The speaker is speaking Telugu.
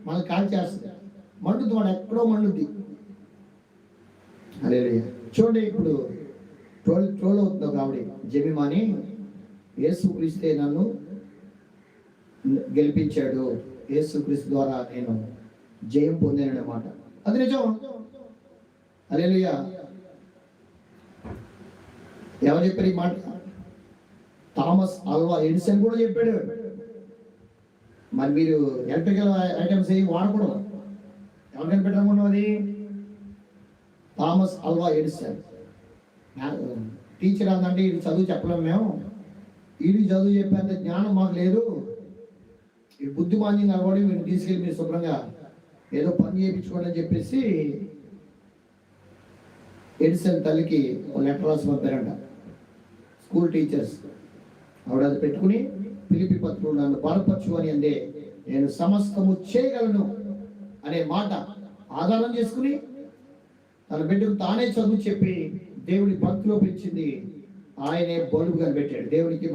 మనల్ని కాల్ చేస్తుంది, మండుద్ది, వాడు ఎక్కడో మండుద్ది. హల్లెలూయా. చూడండి, ఇప్పుడు ట్రోల్ అవుతుంది ఒక ఆవిడ, జెమిమాని, యేసుక్రీస్తే నన్ను గెలిపించాడు, యేసుక్రీస్తు ద్వారా నేను జయం పొందాననే మాట. అది నిజం. హల్లెలూయా. ఎవరు చెప్పారు ఈ మాట? థామస్ ఆల్వా ఎడిసన్ కూడా చెప్పాడు. మరి మీరు ఎలక్ట్రికల్ ఐటమ్స్ ఏమి వాడకూడదు. ఎవరు కనిపెట్టకుండా అది? Thomas Alva Edison. టీచర్ అందంటే ఇది చదువు చెప్పలేము మేము, ఇది చదువు చెప్పేంత జ్ఞానం మాకు లేదు, ఈ బుద్ధిమాన్యం కలబడి మీరు తీసుకెళ్ళి మీరు శుభ్రంగా ఏదో పని చేయించుకోండి అని చెప్పేసి ఎడిసన్ తల్లికి ఒక లెటర్ రాసి పంపారంట స్కూల్ టీచర్స్. ఆవిడ అది పెట్టుకుని, పిలిపి పత్రుడు నన్ను బలపరచు అని అందే, నేను సమస్తము చేయగలను అనే మాట ఆధారం చేసుకుని తన బిడ్డకు తానే చదువు చెప్పి దేవుడి భక్తిలో పెంచింది. ఆయనే బలుగు కనిపెట్టాడు. దేవునికి